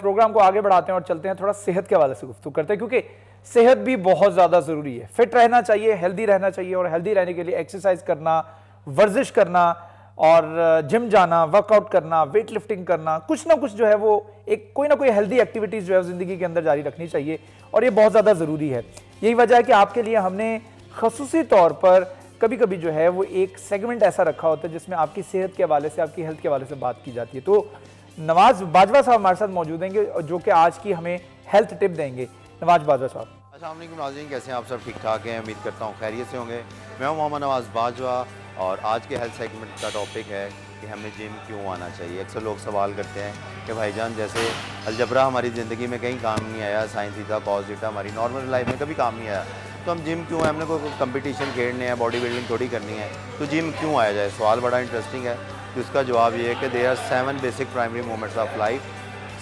Programme को आगे बढ़ाते हैं और चलते हैं थोड़ा सेहत के हवाले से गुफ्तगू करते हैं, क्योंकि सेहत भी बहुत ज़्यादा ज़रूरी है। फिट रहना चाहिए, हेल्दी रहना चाहिए, और हेल्दी रहने के लिए एक्सरसाइज करना, वर्जिश करना और जिम जाना, वर्कआउट करना, वेट लिफ्टिंग करना, कुछ ना कुछ जो है वो एक कोई ना कोई हेल्दी एक्टिविटीज़ जो है ज़िंदगी के अंदर जारी रखनी चाहिए, और ये बहुत ज़्यादा ज़रूरी है। यही वजह है कि आपके लिए हमने ख़ुसूसी तौर पर कभी कभी जो है वो एक सेगमेंट ऐसा रखा होता है जिसमें आपकी सेहत के हवाले से, आपकी हेल्थ के हवाले से बात की जाती है। तो नवाज बाजवा साहब हमारे साथ मौजूद हैं जो कि आज की हमें हेल्थ टिप देंगे। नवाज बाजवा साहब, अस्सलाम वालेकुम नाज़रीन, कैसे हैं आप सब? ठीक ठाक हैं, उम्मीद करता हूँ खैरियत से होंगे। मैं हूँ मोहम्मद नवाज बाजवा और आज के हेल्थ सेगमेंट का टॉपिक है कि हमें जिम क्यों आना चाहिए। अक्सर लोग सवाल करते हैं कि भाईजान जैसे अलजबरा हमारी ज़िंदगी में कहीं काम नहीं आया, साइन थीटा कॉस थीटा हमारी नॉर्मल लाइफ में कभी काम नहीं आया, तो हम जिम क्यों? हमने कोई कंपटीशन खेलने हैं, बॉडी बिल्डिंग थोड़ी करनी है, तो जिम क्यों आया जाए? सवाल बड़ा इंटरेस्टिंग है। तो इसका जवाब ये है कि there are 7 basic primary movements of life.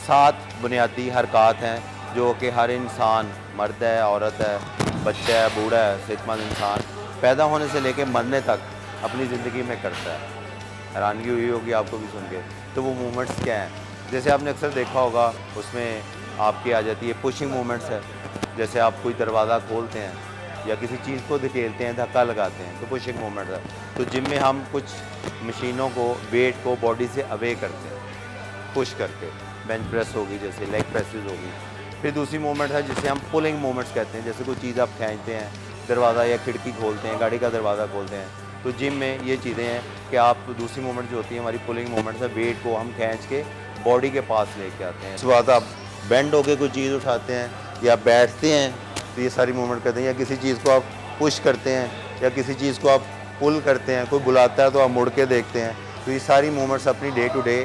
7 बुनियादी हरकत हैं जो कि हर इंसान, मर्द है, औरत है, बच्चा है, बूढ़ा है, सेहतमंद इंसान पैदा होने से लेकर मरने तक अपनी ज़िंदगी में करता है। हैरानगी हुई होगी आपको भी सुन के। तो वो मूवमेंट्स क्या हैं? जैसे आपने अक्सर देखा होगा, उसमें आपकी आ जाती है पुशिंग मूवमेंट्स है। जैसे आप कोई दरवाज़ा खोलते हैं या किसी चीज़ को धकेलते हैं, धक्का लगाते हैं, तो पुशिंग मूवमेंट है। तो जिम में हम कुछ मशीनों को, वेट को बॉडी से अवे करते हैं पुश करके। बेंच प्रेस होगी, जैसे लेग प्रेसेस होगी। फिर दूसरी मूवमेंट है जिसे हम पुलिंग मूवमेंट्स कहते हैं। जैसे कोई चीज़ आप खींचते हैं, दरवाज़ा या खिड़की खोलते हैं, गाड़ी का दरवाज़ा खोलते हैं, तो जिम में ये चीज़ें हैं कि आप दूसरी मूवमेंट जो होती है हमारी पुलिंग मूवमेंट्स है, वेट को हम खींच के बॉडी के पास लेके आते हैं। उसके बाद आप बेंड होकर कोई चीज़ उठाते हैं या बैठते हैं, तो ये सारी मूवमेंट करते हैं। या किसी चीज़ को आप पुश करते हैं या किसी चीज़ को आप पुल करते हैं, कोई बुलाता है तो आप मुड़ के देखते हैं। तो ये सारी मूवमेंट्स अपनी day to day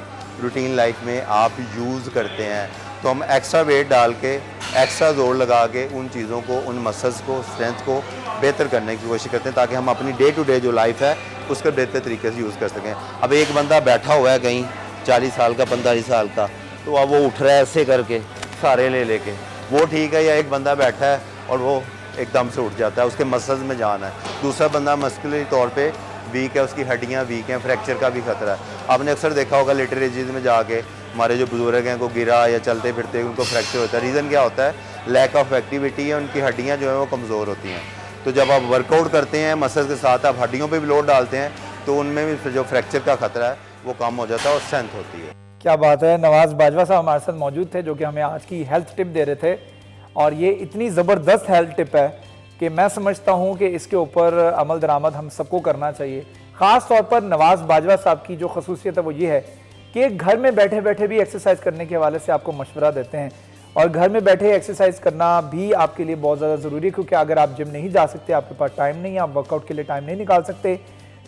routine life में आप यूज़ करते हैं। तो हम एक्स्ट्रा वेट डाल के, एक्स्ट्रा जोर लगा के उन चीज़ों को, उन मसल्स को, स्ट्रेंथ को बेहतर करने की कोशिश करते हैं, ताकि हम अपनी डे टू डे जो लाइफ है उसका बेहतर तरीके से यूज़ कर सकें। अब एक बंदा बैठा हुआ है कहीं 40 साल का, 45 साल का, तो अब वो उठ रहा है ऐसे करके सारे ले लेके, वो ठीक है? या एक बंदा बैठा है और वो एकदम से उठ जाता है, उसके मसल्स में जान है। दूसरा बंदा मस्कुलरी तौर पे वीक है, उसकी हड्डियां वीक हैं, फ्रैक्चर का भी खतरा है। आपने अक्सर देखा होगा लिटर एजेस में जाके हमारे जो बुजुर्ग हैं को गिरा या चलते फिरते उनको फ्रैक्चर होता है। रीज़न क्या होता है? लैक ऑफ एक्टिविटी है, उनकी हड्डियाँ जो है वो कमज़ोर होती हैं। तो जब आप वर्कआउट करते हैं मसल्स के साथ, आप हड्डियों पर भी लोड डालते हैं, तो उनमें भी जो फ्रैक्चर का खतरा है वो कम हो जाता है और स्ट्रेंथ होती है। क्या बात है। नवाज बाजवा साहब हमारे साथ मौजूद थे जो कि हमें आज की हेल्थ टिप दे रहे थे, और ये इतनी ज़बरदस्त हेल्थ टिप है कि मैं समझता हूँ कि इसके ऊपर अमल दरामद हम सबको करना चाहिए। ख़ास तौर पर नवाज बाजवा साहब की जो खसूसियत है वो ये है कि घर में बैठे बैठे भी एक्सरसाइज करने के हवाले से आपको मशवरा देते हैं, और घर में बैठे एक्सरसाइज करना भी आपके लिए बहुत ज़्यादा ज़रूरी है, क्योंकि अगर आप जिम नहीं जा सकते, आपके पास टाइम नहीं है, आप वर्कआउट के लिए टाइम नहीं निकाल सकते,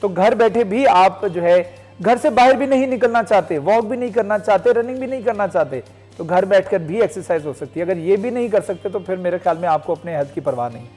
तो घर बैठे भी आप जो है, घर से बाहर भी नहीं निकलना चाहते, वॉक भी नहीं करना चाहते, रनिंग भी नहीं करना चाहते, तो घर बैठकर भी एक्सरसाइज हो सकती है। अगर ये भी नहीं कर सकते तो फिर मेरे ख्याल में आपको अपने हेल्थ की परवाह नहीं।